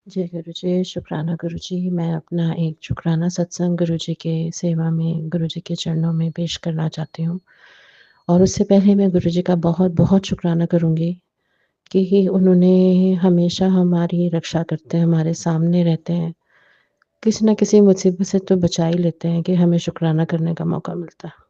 जय गुरुजी, शुकराना गुरुजी। मैं अपना एक शुकराना सत्संग गुरुजी के सेवा में, गुरुजी के चरणों में पेश करना चाहती हूँ। और उससे पहले मैं गुरुजी का बहुत-बहुत शुकराना करूँगी कि उन्होंने हमेशा हमारी रक्षा करते हैं, हमारे सामने रहते हैं। किसी न किसी मुसीबत से तो बचा ही लेते हैं कि हमें शुकराना करने का मौका मिलता है।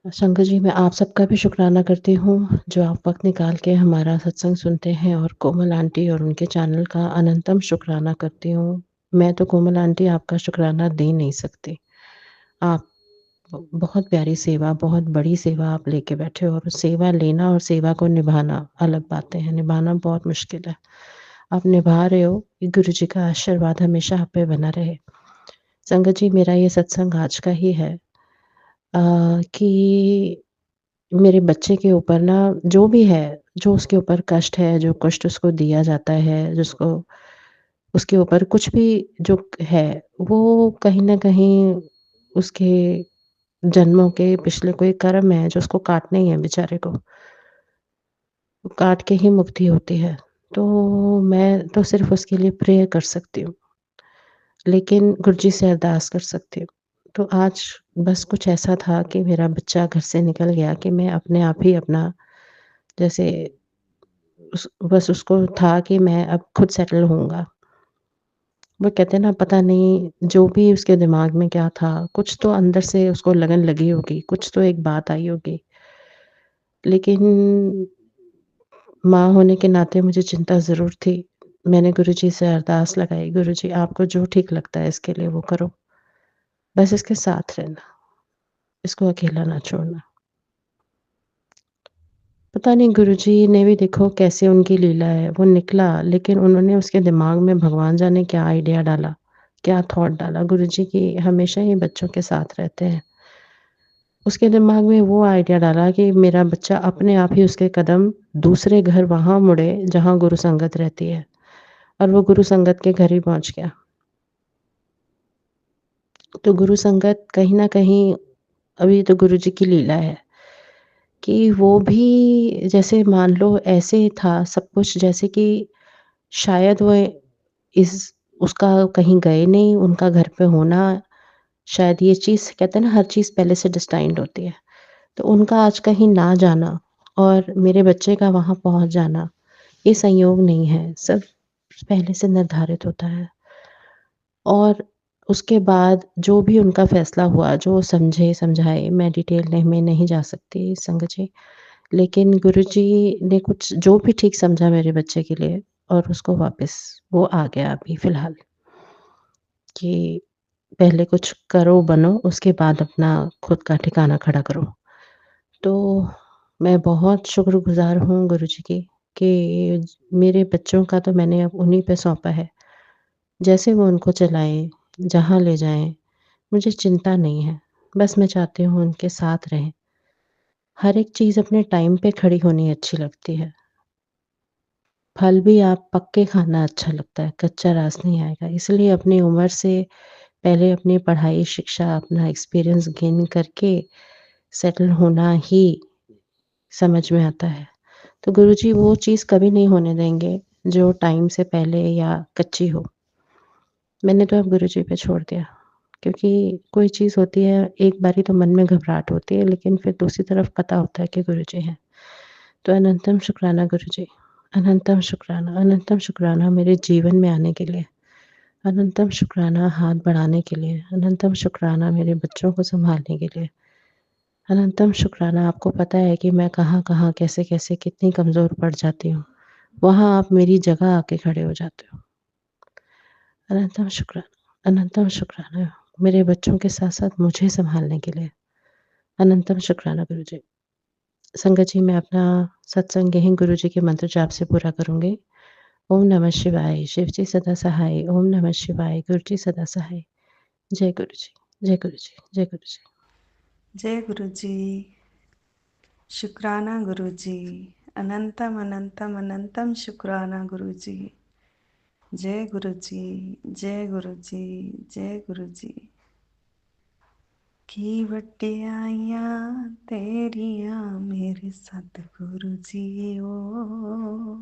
शंकर जी, मैं आप सबका भी शुकराना करती हूँ, जो आप वक़्त निकाल के हमारा सत्संग सुनते हैं, और कोमल आंटी और उनके चैनल का अनंतम शुकराना करती हूँ। मैं तो कोमल आंटी आपका शुकराना दे नहीं सकती। आप बहुत प्यारी सेवा, बहुत बड़ी सेवा आप लेके बैठे हो, और सेवा लेना और सेवा को निभाना अलग बातें हैं, निभाना बहुत मुश्किल है। आप निभा रहे हो, ये गुरु जी का आशीर्वाद हमेशा आप पे बना रहे। संगत जी, मेरा ये सत्संग आज का ही है कि मेरे बच्चे के ऊपर ना जो भी है, जो उसके ऊपर कष्ट है, जो कष्ट उसको दिया जाता है, जिसको उसके ऊपर कुछ भी जो है, वो कहीं न कहीं उसके जन्मों के पिछले कोई कर्म है जो उसको काटने ही है बेचारे को। काट के ही मुक्ति होती है। तो मैं तो सिर्फ़ उसके लिए प्रेयर कर सकती हूँ, लेकिन गुरुजी से अरदास कर सकती हूँ। तो आज बस कुछ ऐसा था कि मेरा बच्चा घर से निकल गया कि मैं अपने आप ही अपना जैसे बस उसको था कि मैं अब खुद सेटल होऊँगा। वो कहते हैं ना, पता नहीं जो भी उसके दिमाग में क्या था, कुछ तो अंदर से उसको लगन लगी होगी, कुछ तो एक बात आई होगी। लेकिन माँ होने के नाते मुझे चिंता ज़रूर थी। मैंने गुरुजी से अरदास लगाई, गुरुजी आपको जो ठीक लगता है इसके लिए वो करो। बस इसके साथ रहना, इसको अकेला ना छोड़ना। पता नहीं गुरुजी ने भी देखो कैसे उनकी लीला है, वो निकला लेकिन उन्होंने उसके दिमाग में भगवान जाने क्या आइडिया डाला, क्या थॉट डाला। गुरुजी की हमेशा ही बच्चों के साथ रहते हैं। उसके दिमाग में वो आइडिया डाला कि मेरा बच्चा अपने आप ही उसके कदम दूसरे घर वहाँ मुड़े जहाँ गुरु संगत रहती है, और वो गुरु संगत के घर ही पहुँच गया। तो गुरु संगत कहीं न कहीं अभी तो गुरुजी की लीला है कि वो भी जैसे मान लो ऐसे था सब कुछ, जैसे कि शायद वो इस उसका कहीं गए नहीं, उनका घर पे होना, शायद ये चीज़ कहते हैं ना हर चीज़ पहले से डिस्टाइन्ड होती है। तो उनका आज कहीं ना जाना और मेरे बच्चे का वहाँ पहुँच जाना, ये संयोग नहीं है, सब पहले से निर्धारित होता है। और उसके बाद जो भी उनका फ़ैसला हुआ, जो समझे समझाए, मैं डिटेल में नहीं जा सकती संगत जी। लेकिन गुरुजी ने कुछ जो भी ठीक समझा मेरे बच्चे के लिए, और उसको वापस वो आ गया अभी फ़िलहाल, कि पहले कुछ करो बनो, उसके बाद अपना खुद का ठिकाना खड़ा करो। तो मैं बहुत शुक्रगुज़ार हूँ गुरुजी की कि मेरे बच्चों का तो मैंने अब उन्हीं पे सौंपा है। जैसे वो उनको चलाएँ, जहाँ ले जाएँ, मुझे चिंता नहीं है। बस मैं चाहती हूँ उनके साथ रहें। हर एक चीज़ अपने टाइम पे खड़ी होनी अच्छी लगती है। फल भी आप पक के खाना अच्छा लगता है, कच्चा रास नहीं आएगा। इसलिए अपनी उम्र से पहले अपनी पढ़ाई, शिक्षा, अपना एक्सपीरियंस गेन करके सेटल होना ही समझ में आता है। तो गुरुजी वो चीज़ कभी नहीं होने देंगे, जो टाइम से पहले या कच्ची हो। मैंने तो अब गुरुजी पे छोड़ दिया, क्योंकि कोई चीज़ होती है, एक बारी तो मन में घबराहट होती है, लेकिन फिर दूसरी तरफ पता होता है कि गुरुजी हैं। तो अनंतम शुक्राना गुरुजी, अनंतम शुक्राना मेरे जीवन में आने के लिए, अनंतम शुक्राना हाथ बढ़ाने के लिए, अनंतम शुक्राना मेरे बच्चों को सँभालने के लिए, अनंतम शुक्राना आपको पता है कि मैं कहाँ-कहाँ, कैसे-कैसे, कितनी कमज़ोर पड़ जाती हूँ। वहाँ आप मेरी जगह आके खड़े हो जाते हो। अनंतम शुक्राना मेरे बच्चों के साथ-साथ मुझे सँभालने के लिए। अनंतम शुक्राना गुरुजी। संगत जी, मैं अपना सत्संग यहीं गुरुजी के मंत्र जाप से पूरा करूँगी। ओम नमः शिवाय, शिव जी सदा सहाय, ओम नमः शिवाय, गुरु जी सदा सहाय। जय गुरु जी, जय गुरु जी, जय गुरु जी। जय गुरु जी। शुक्राना गुरु जी। अनंतम अनंतम अनंतम शुक्राना गुरु जी। जय गुरु जी, जय गुरु जी, जय गुरु जी। की वड्डियाइयां तेरियां मेरे सतगुरु जी ओ,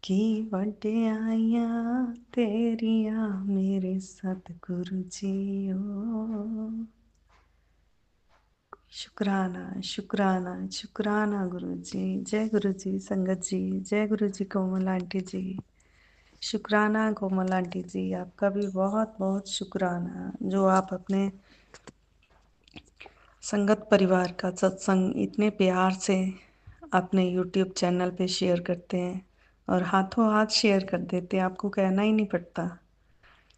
की वड्याइयां तेरिया मेरे सतगुरु जी ओ। शुक्राना शुक्राना शुक्राना गुरु जी। जय गुरु जी संगत जी। जय गुरु जी कोमल आंटी जी। शुक्राना कोमल आंटी जी, आपका भी बहुत बहुत शुक्राना जो आप अपने संगत परिवार का सत्संग इतने प्यार से अपने यूट्यूब चैनल पे शेयर करते हैं और हाथों हाथ शेयर कर देते हैं, आपको कहना ही नहीं पड़ता।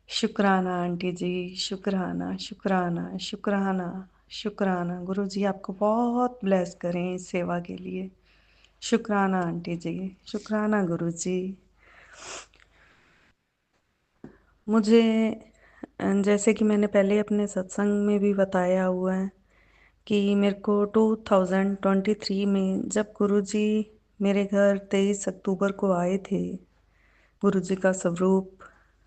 शुक्राना आंटी जी, शुक्राना शुक्राना शुक्राना शुक्राना। गुरु जी आपको बहुत ब्लेस करें इस सेवा के लिए। शुक्राना आंटी जी, शुक्राना गुरु जी। मुझे जैसे कि मैंने पहले अपने सत्संग में भी बताया हुआ है कि मेरे को 2023 में जब गुरुजी मेरे घर 23 अक्टूबर को आए थे, गुरुजी का स्वरूप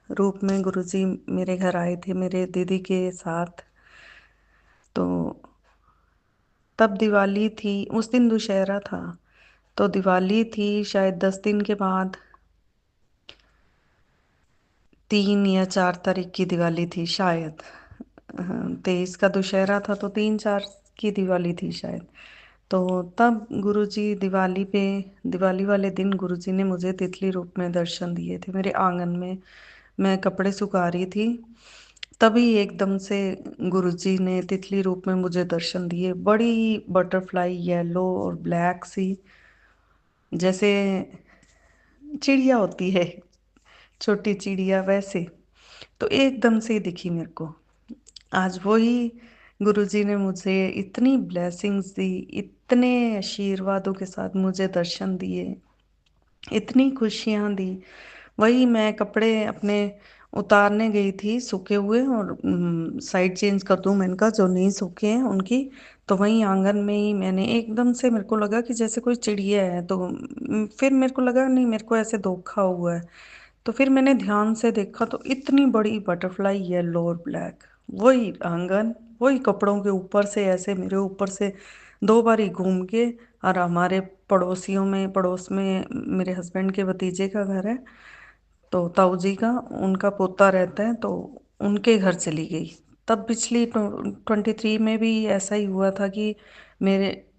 रूप में गुरुजी मेरे घर आए थे मेरे दीदी के साथ। तो तब दिवाली थी, उस दिन दुशहरा था, तो दिवाली थी शायद 10 दिन के बाद, 3 या 4 तारीख की दिवाली थी शायद। 23 का दुशहरा था तो 3-4 की दिवाली थी शायद। तो तब गुरुजी दिवाली वाले दिन गुरुजी ने मुझे तितली रूप में दर्शन दिए थे मेरे आंगन में। मैं कपड़े सुखा रही थी, तभी एकदम से गुरुजी ने तितली रूप में मुझे दर्शन दिए। बड़ी बटरफ्लाई येलो और ब्लैक सी, जैसे चिड़िया होती है, छोटी चिड़िया वैसे। तो एकदम से ही दिखी मेरे को। आज वही गुरुजी ने मुझे इतनी ब्लेसिंग्स दी, इतने आशीर्वादों के साथ मुझे दर्शन दिए, इतनी खुशियां दी। वही मैं कपड़े अपने उतारने गई थी सूखे हुए, और साइड चेंज कर दूं मैंने कहा जो नहीं सूखे हैं उनकी। तो वहीं आंगन में ही मैंने एकदम से मेरे को लगा कि जैसे कोई चिड़िया है, तो फिर मेरे को लगा नहीं, मेरे को ऐसे धोखा हुआ है। तो फिर मैंने ध्यान से देखा तो इतनी बड़ी बटरफ्लाई येलो और ब्लैक, वही आंगन, वही कपड़ों के ऊपर से ऐसे मेरे ऊपर से 2 बारी घूम के। और हमारे पड़ोस में मेरे हस्बैंड के भतीजे का घर है, तो ताऊ जी का, उनका पोता रहता है, तो उनके घर चली गई। तब पिछली 23 में भी ऐसा ही हुआ था कि मेरे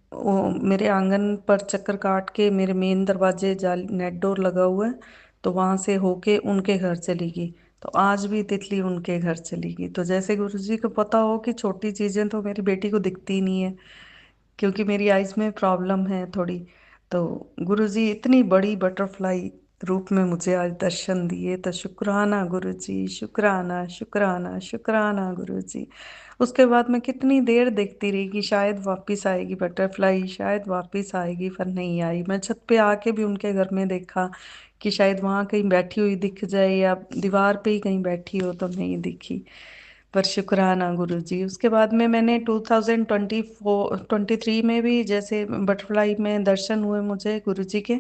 मेरे आंगन पर चक्कर काट के, मेरे मेन दरवाजे जाल नेट डोर लगा हुआ है, तो वहां से होके उनके घर चली गई। तो आज भी तितली उनके घर चली गई। तो जैसे गुरुजी को पता हो कि छोटी चीजें तो मेरी बेटी को दिखती नहीं है, क्योंकि मेरी आइज में प्रॉब्लम है थोड़ी। तो गुरुजी इतनी बड़ी बटरफ्लाई रूप में मुझे आज दर्शन दिए, तो शुक्राना गुरुजी, शुक्राना शुक्राना शुक्राना गुरुजी। उसके बाद मैं कितनी देर देखती रही कि शायद वापस आएगी बटरफ्लाई, शायद वापस आएगी, पर नहीं आई। मैं छत पे आके भी उनके घर में देखा कि शायद वहां कहीं बैठी हुई दिख जाए या दीवार पे ही कहीं बैठी हो, तो नहीं दिखी। पर शुक्राना गुरुजी। उसके बाद में मैंने 2023 में भी जैसे बटरफ्लाई में दर्शन हुए मुझे गुरुजी के,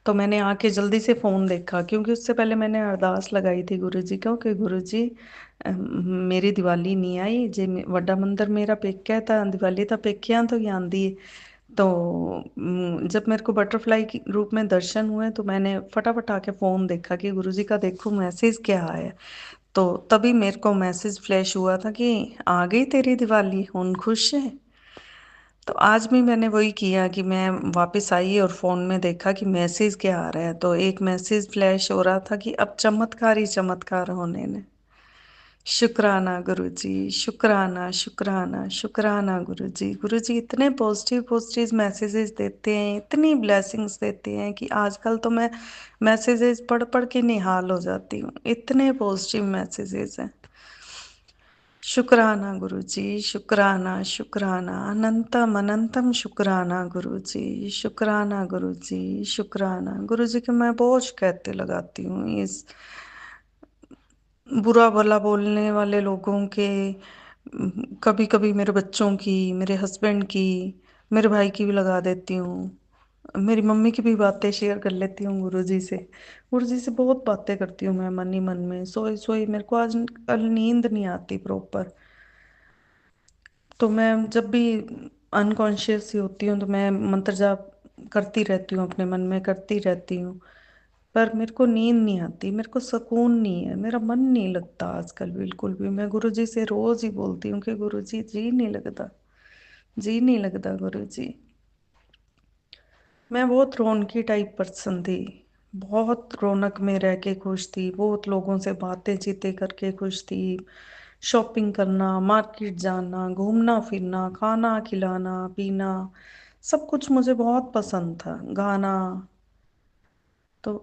तो मैंने आके जल्दी से फोन देखा, क्योंकि उससे पहले मैंने अरदास लगाई थी गुरुजी को कि गुरुजी मेरी दिवाली नहीं आई जे, वड्डा मंदिर मेरा पेका है, तो दिवाली तो पेकियां तो ही आंदी है। तो जब मेरे को बटरफ्लाई के रूप में दर्शन हुए, तो मैंने फटाफट आके फोन देखा कि गुरुजी का देखो मैसेज क्या आया। तो तभी मेरे को मैसेज फ्लैश हुआ था कि आ गई तेरी दिवाली, हुन खुश है। तो आज भी मैंने वही किया कि मैं वापस आई और फोन में देखा कि मैसेज क्या आ रहा है। तो एक मैसेज फ्लैश हो रहा था कि अब चमत्कार ही चमत्कार होने ने। शुक्राना गुरुजी, शुक्राना शुक्राना शुक्राना गुरुजी। गुरुजी इतने पॉजिटिव पॉजिटिव मैसेजेस देते हैं, इतनी ब्लेसिंग्स देते हैं कि आजकल तो मैं मैसेजेस पढ़ पढ़ के निहाल हो जाती हूँ, इतने पॉजिटिव मैसेजेस हैं। शुक्राना गुरुजी, शुक्राना शुक्राना अनंतम अनंतम शुक्राना गुरुजी, शुक्राना गुरुजी, शुक्राना गुरुजी के मैं बहुत शिकायतें लगाती हूँ इस बुरा भला बोलने वाले लोगों के। कभी कभी मेरे बच्चों की, मेरे हस्बैंड की, मेरे भाई की भी लगा देती हूँ। मेरी मम्मी की भी बातें शेयर कर लेती हूँ गुरुजी से। गुरुजी से बहुत बातें करती हूँ मैं मन ही मन में, सोई सोई मेरे को आज कल नींद नहीं आती प्रॉपर। तो मैं जब भी अनकॉन्शियस ही होती हूँ, तो मैं मंत्र जाप करती रहती हूँ, अपने मन में करती रहती हूँ। पर मेरे को नींद नहीं आती, मेरे को सुकून नहीं है, मेरा मन नहीं लगता आजकल बिल्कुल भी। मैं गुरुजी से रोज ही बोलती हूँ कि गुरुजी जी नहीं लगता, जी नहीं लगता गुरुजी। मैं बहुत रौनकी टाइप पर्सन थी, बहुत रौनक में रह के खुश थी, बहुत लोगों से बातें चीतें करके खुश थी। शॉपिंग करना, मार्केट जाना, घूमना फिरना, खाना खिलाना पीना, सब कुछ मुझे बहुत पसंद था, गाना। तो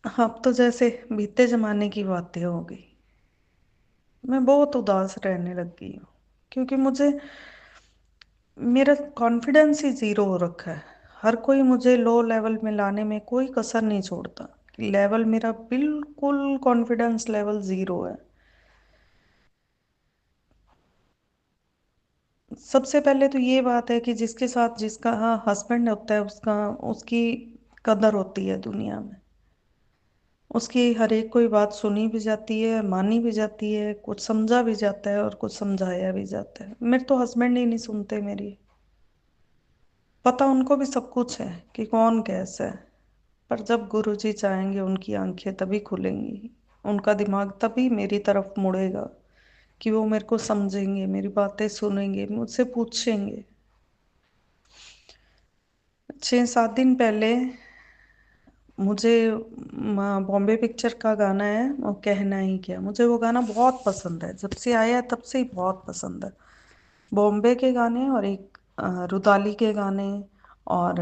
अब तो जैसे बीते जमाने की बातें हो गई। मैं बहुत उदास रहने लग गई हूँ, क्योंकि मुझे मेरा कॉन्फिडेंस ही जीरो हो रखा है। हर कोई मुझे लो लेवल में लाने में कोई कसर नहीं छोड़ता। लेवल मेरा बिल्कुल कॉन्फिडेंस लेवल जीरो है। सबसे पहले तो ये बात है कि जिसके साथ जिसका हस्बैंड होता है उसका उसकी कदर होती है दुनिया में। उसकी हर एक कोई बात सुनी भी जाती है, मानी भी जाती है, कुछ समझा भी जाता है और कुछ समझाया भी जाता है। मेरे तो हस्बैंड ही नहीं सुनते मेरी। पता उनको भी सब कुछ है कि कौन कैसा है, पर जब गुरुजी चाहेंगे उनकी आंखें तभी खुलेंगी, उनका दिमाग तभी मेरी तरफ मुड़ेगा कि वो मेरे को समझेंगे, मेरी बातें सुनेंगे, मुझसे पूछेंगे। 6-7 दिन पहले मुझे बॉम्बे पिक्चर का गाना है वो कहना ही क्या, मुझे वो गाना बहुत पसंद है, जब से आया तब से ही बहुत पसंद है। बॉम्बे के गाने और एक रुदाली के गाने और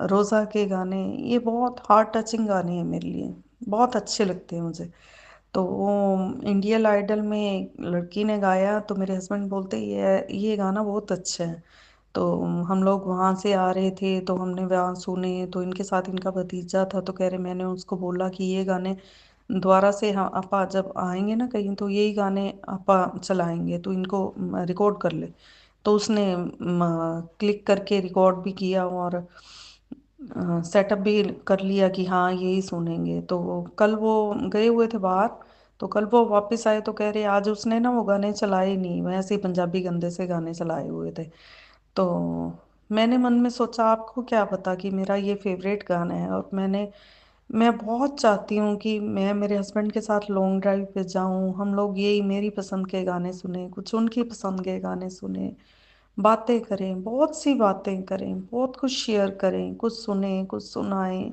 रोज़ा के गाने, ये बहुत हार्ट टचिंग गाने हैं मेरे लिए, बहुत अच्छे लगते हैं मुझे। तो वो इंडियन आइडल में एक लड़की ने गाया तो मेरे हस्बैंड बोलते ये गाना बहुत अच्छा है। तो हम लोग वहाँ से आ रहे थे तो हमने वहाँ सुने, तो इनके साथ इनका भतीजा था, तो कह रहे, मैंने उसको बोला कि ये गाने दोबारा से, हाँ आपा जब आएंगे ना कहीं तो यही गाने आपा चलाएंगे, तो इनको रिकॉर्ड कर ले। तो उसने क्लिक करके रिकॉर्ड भी किया और सेटअप भी कर लिया कि हाँ यही सुनेंगे। तो कल वो गए हुए थे बाहर, तो कल वो वापस आए तो कह रहे आज उसने ना वो गाने चलाए नहीं, वैसे ही पंजाबी गंदे से गाने चलाए हुए थे। तो मैंने मन में सोचा आपको क्या पता कि मेरा ये फेवरेट गाना है, और मैं बहुत चाहती हूँ कि मैं मेरे हस्बैंड के साथ लॉन्ग ड्राइव पे जाऊं, हम लोग यही मेरी पसंद के गाने सुने, कुछ उनकी पसंद के गाने सुने, बातें करें, बहुत सी बातें करें, बहुत कुछ शेयर करें, कुछ सुने कुछ सुनाएं,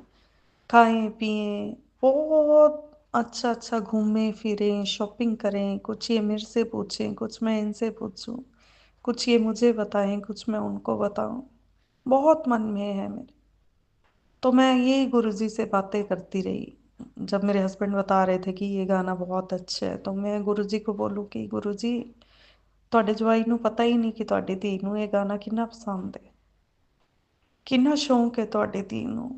खाएं पिएं, बहुत अच्छा अच्छा घूमें फिरें, शॉपिंग करें, कुछ ये मेरे से पूछें, कुछ मैं इनसे पूछूं, कुछ ये मुझे बताएं, कुछ मैं उनको बताऊं, बहुत मन में है मेरे। तो मैं यही गुरुजी से बातें करती रही। जब मेरे हस्बैंड बता रहे थे कि ये गाना बहुत अच्छा है, तो मैं गुरुजी को बोलूं कि गुरुजी, ਤੁਹਾਡੇ ਜਵਾਈ ਨੂੰ ਪਤਾ ਹੀ ਨਹੀਂ ਕਿ ਤੁਹਾਡੀ ਧੀ ਨੂੰ ਇਹ ਗਾਣਾ ਕਿੰਨਾ ਪਸੰਦ ਹੈ, ਕਿੰਨਾ ਸ਼ੌਂਕ ਹੈ ਤੁਹਾਡੀ ਧੀ ਨੂੰ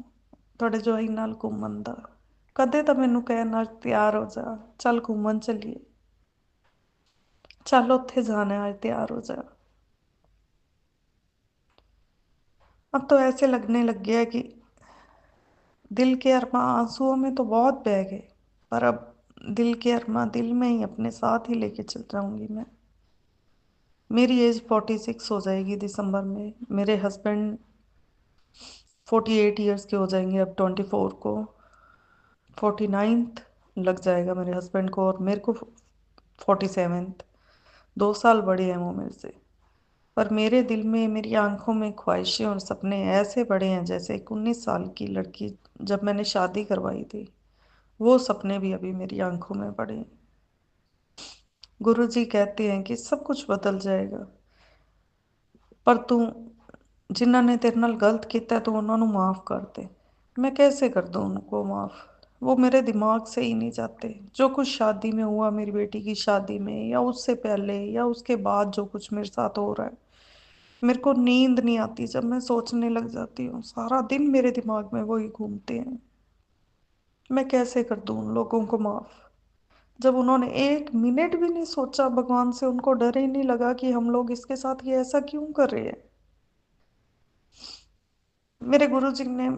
ਤੁਹਾਡੇ ਜਵਾਈ ਨਾਲ ਘੁੰਮਣ ਦਾ। ਕਦੇ ਤਾਂ ਮੈਨੂੰ ਕਹਿਣ ਅੱਜ ਤਿਆਰ ਹੋ ਜਾ, ਚੱਲ ਘੁੰਮਣ ਚੱਲੀਏ, ਚੱਲ ਉੱਥੇ ਜਾना है, आज तैयार हो जा। अब तो ऐसे लगने लग गया है कि दिल के अरमां आंसुओं में तो बहुत बह गए, पर अब दिल के अरमां दिल में ही अपने साथ ही लेके चल जाऊंगी मैं। मेरी एज 46 हो जाएगी दिसंबर में, मेरे हस्बैंड 48 ईयर्स के हो जाएंगे अब 24 को, 49th लग जाएगा मेरे हस्बैंड को, और मेरे को 47th। 2 साल बड़े हैं वो मेरे से। पर मेरे दिल में, मेरी आंखों में ख्वाहिशें और सपने ऐसे बड़े हैं जैसे एक 19 साल की लड़की जब मैंने शादी करवाई थी, वो सपने भी अभी मेरी आंखों में पड़े हैं। गुरुजी कहते हैं कि सब कुछ बदल जाएगा, पर तू जिन्होंने ने तेरे नाल गलत किया तू उन्होंने माफ कर दे। मैं कैसे कर दूं उनको माफ, वो मेरे दिमाग से ही नहीं जाते। जो कुछ शादी में हुआ, मेरी बेटी की शादी में या उससे पहले या उसके बाद जो कुछ मेरे साथ हो रहा है, मेरे को नींद नहीं आती। जब मैं सोचने लग जाती हूँ सारा दिन मेरे दिमाग में वही घूमते हैं। मैं कैसे कर दूं उन लोगों को माफ, जब उन्होंने 1 मिनट भी नहीं सोचा भगवान से, उनको डर ही नहीं लगा कि हम लोग इसके साथ ये ऐसा क्यों कर रहे हैं। मेरे गुरुजी ने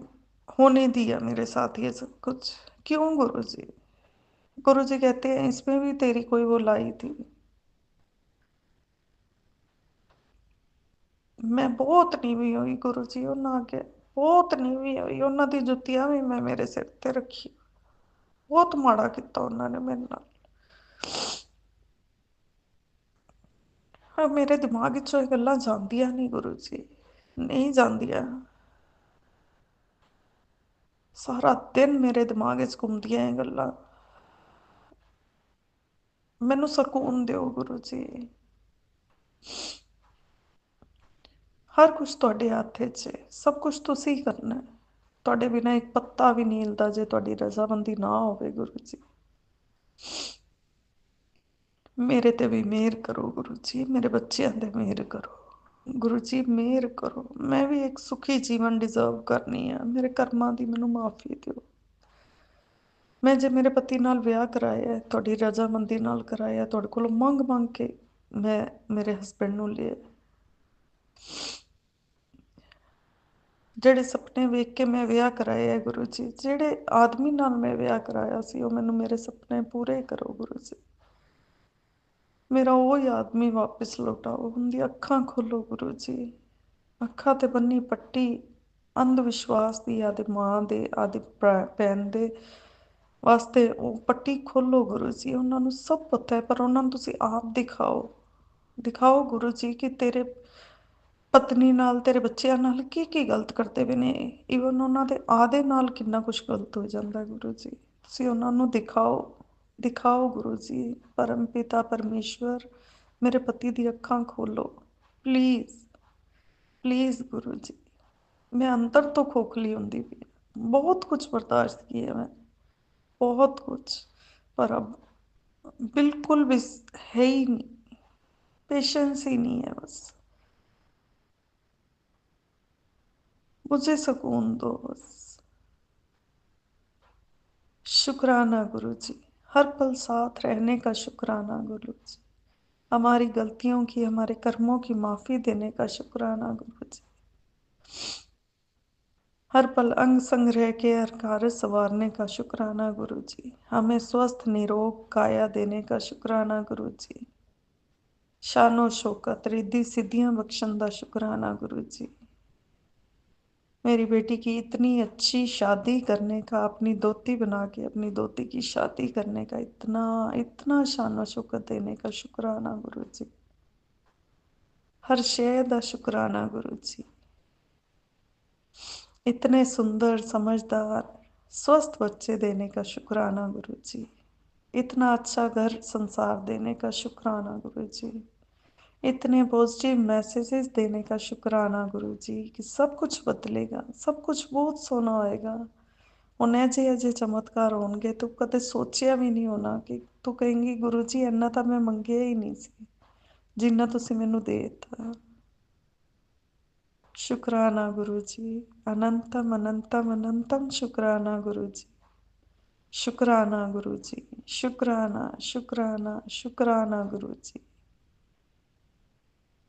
होने दिया मेरे साथ ये सब कुछ, क्यों गुरुजी? गुरुजी कहते हैं इसमें भी तेरी कोई वो लाई थी। मैं बहुत नीवी हुई गुरुजी, और ना आगे ਬਹੁਤ ਨੀਵੀਂ ਹੋਈ, ਉਹਨਾਂ ਦੀ ਜੁੱਤੀਆਂ ਵੀ ਮੈਂ ਮੇਰੇ ਸਿਰ ਤੇ ਰੱਖੀ। ਬਹੁਤ ਮਾੜਾ ਕੀਤਾ ਉਹਨਾਂ ਨੇ ਮੇਰੇ ਨਾਲ। ਮੇਰੇ ਦਿਮਾਗ ਵਿੱਚੋਂ ਇਹ ਗੱਲਾਂ ਜਾਂਦੀਆਂ ਨਹੀਂ ਗੁਰੂ ਜੀ, ਨਹੀਂ ਜਾਂਦੀਆਂ। ਸਾਰਾ ਦਿਨ ਮੇਰੇ ਦਿਮਾਗ ਵਿੱਚ ਘੁੰਮਦੀਆਂ ਇਹ ਗੱਲਾਂ। ਮੈਨੂੰ ਸਕੂਨ ਦਿਓ ਗੁਰੂ ਜੀ। ਹਰ ਕੁਛ ਤੁਹਾਡੇ ਹੱਥ 'ਚ ਹੈ, ਸਭ ਕੁਛ ਤੁਸੀਂ ਕਰਨਾ ਹੈ। ਤੁਹਾਡੇ ਬਿਨਾਂ ਇੱਕ ਪੱਤਾ ਵੀ ਨਹੀਂ ਹਿਲਦਾ ਜੇ ਤੁਹਾਡੀ ਰਜ਼ਾਮੰਦੀ ਨਾ ਹੋਵੇ ਗੁਰੂ ਜੀ। ਮੇਰੇ ਤੇ ਵੀ ਮਿਹਰ ਕਰੋ ਗੁਰੂ ਜੀ, ਮੇਰੇ ਬੱਚਿਆਂ ਤੇ ਮਿਹਰ ਕਰੋ ਗੁਰੂ ਜੀ, ਮਿਹਰ ਕਰੋ। ਮੈਂ ਵੀ ਇੱਕ ਸੁਖੀ ਜੀਵਨ ਡਿਜ਼ਰਵ ਕਰਨੀ ਆ, ਮੇਰੇ ਕਰਮਾਂ ਦੀ ਮੈਨੂੰ ਮਾਫੀ ਦਿਓ। ਮੈਂ ਜੇ ਮੇਰੇ ਪਤੀ ਨਾਲ ਵਿਆਹ ਕਰਾਇਆ, ਤੁਹਾਡੀ ਰਜ਼ਾਮੰਦੀ ਨਾਲ ਕਰਾਇਆ, ਤੁਹਾਡੇ ਕੋਲੋਂ ਮੰਗ ਮੰਗ ਕੇ ਮੈਂ ਮੇਰੇ ਹਸਬੈਂਡ ਨੂੰ ਲਿਆ। ਜਿਹੜੇ ਸੁਪਨੇ ਵੇਖ ਕੇ ਮੈਂ ਵਿਆਹ ਕਰਾਇਆ ਗੁਰੂ ਜੀ, ਜਿਹੜੇ ਆਦਮੀ ਨਾਲ ਮੈਂ ਵਿਆਹ ਕਰਾਇਆ ਸੀ, ਉਹ ਮੈਨੂੰ ਮੇਰੇ ਸੁਪਨੇ ਪੂਰੇ ਕਰੋ ਗੁਰੂ ਜੀ। ਮੇਰਾ ਉਹ ਹੀ ਆਦਮੀ ਵਾਪਿਸ ਲੌਟਾਓ। ਉਹਦੀ ਅੱਖਾਂ ਖੋਲੋ ਗੁਰੂ ਜੀ। ਅੱਖਾਂ ਤੇ ਬੰਨੀ ਪੱਟੀ ਅੰਧ ਵਿਸ਼ਵਾਸ ਦੀ, ਆਦੇ ਮਾਂ ਦੇ, ਆਦੇ ਭੈਣ ਦੇ ਵਾਸਤੇ ਉਹ ਪੱਟੀ ਖੋਲੋ ਗੁਰੂ ਜੀ। ਉਹਨਾਂ ਨੂੰ ਸਭ ਪਤਾ ਹੈ, ਪਰ ਉਹਨਾਂ ਨੂੰ ਤੁਸੀਂ ਆਪ ਦਿਖਾਓ। ਦਿਖਾਓ ਗੁਰੂ ਜੀ ਕਿ ਤੇਰੇ ਪਤਨੀ ਨਾਲ, ਤੇਰੇ ਬੱਚਿਆਂ ਨਾਲ ਕੀ ਕੀ ਗਲਤ ਕਰਦੇ ਪਏ ਨੇ। ਈਵਨ ਉਹਨਾਂ ਦੇ ਆਦੇ ਨਾਲ ਕਿੰਨਾ ਕੁਛ ਗਲਤ ਹੋ ਜਾਂਦਾ ਗੁਰੂ ਜੀ। ਤੁਸੀਂ ਉਹਨਾਂ ਨੂੰ ਦਿਖਾਓ, ਦਿਖਾਓ ਗੁਰੂ ਜੀ। ਪਰਮ ਪਿਤਾ ਪਰਮੇਸ਼ਵਰ, ਮੇਰੇ ਪਤੀ ਦੀ ਅੱਖਾਂ ਖੋਲੋ ਪਲੀਜ਼, ਪਲੀਜ਼ ਗੁਰੂ ਜੀ। ਮੈਂ ਅੰਦਰ ਤੋਂ ਖੋਖਲੀ ਹੁੰਦੀ ਪਈ, ਬਹੁਤ ਕੁਛ ਬਰਦਾਸ਼ਤ ਕੀਆ ਮੈਂ, बहुत कुछ, पर अब बिल्कुल भी है ही नहीं, पेशेंस ही नहीं है। बस मुझे सुकून दो बस। शुक्राना गुरु जी, हर पल साथ रहने का शुक्राना गुरु जी। हमारी गलतियों की, हमारे कर्मों की माफ़ी देने का शुक्राना गुरु जी। हर पल अंग संग रह के हर कार्य संवारने का शुक्राना गुरु जी। हमें स्वस्थ निरोग काया देने का शुक्राना गुरु जी। शानो शौकत रिद्धि सिद्धियां बख्शण का शुक्राना गुरु जी। मेरी बेटी की इतनी अच्छी शादी करने का, अपनी दोती बना के अपनी दोती की शादी करने का इतना इतना शानो शौकत देने का शुक्राना गुरु जी। हर शय का शुक्राना गुरु जी। इतने सुंदर समझदार स्वस्थ बच्चे देने का शुक्राना गुरु जी। इतना अच्छा घर संसार देने का शुक्राना गुरु जी। इतने पॉजिटिव मैसेजेस देने का शुक्राना गुरु जी कि सब कुछ बदलेगा, सब कुछ बहुत सोहना होएगा। ਹੁਣ ਜਿਹੇ ਜਿਹੇ ਚਮਤਕਾਰ ਹੋਣਗੇ ਤੂੰ ਕਦੇ ਸੋਚਿਆ ਵੀ ਨਹੀਂ ਹੋਣਾ, ਕਿ ਤੂੰ ਕਹੇਂਗੀ ਗੁਰੂ ਜੀ ਇੰਨਾ ਤਾਂ ਮੈਂ ਮੰਗਿਆ ਹੀ ਨਹੀਂ ਸੀ ਜਿੰਨਾ ਤੁਸੀਂ ਮੈਨੂੰ ਦੇ ਦਿੱਤਾ। शुक्राना गुरु जी, अनंतम अनंतम अनंतम शुक्राना गुरु जी। शुक्राना गुरु जी, शुक्राना शुक्राना शुक्राना गुरु जी।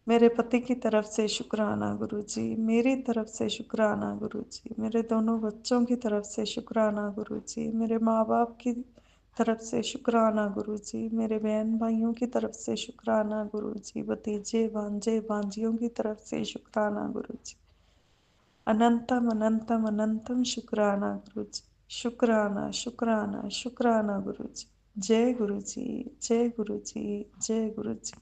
मेरे पति की तरफ से शुक्राना गुरु जी, मेरी तरफ से शुक्राना गुरु जी, मेरे दोनों बच्चों की तरफ से शुक्राना गुरु जी, मेरे माँ बाप की तरफ से शुक्राना गुरु जी, मेरे बहन भाइयों की तरफ से शुक्राना गुरु जी, भतीजे भांजे भांजियों की तरफ से शुक्राना गुरु जी। अनंतम अनंतम अनंतम शुक्राना गुरु जी। शुक्राना शुक्राना शुक्राना गुरु जी। जय गुरु जी, जय गुरु जी, जय गुरु जी।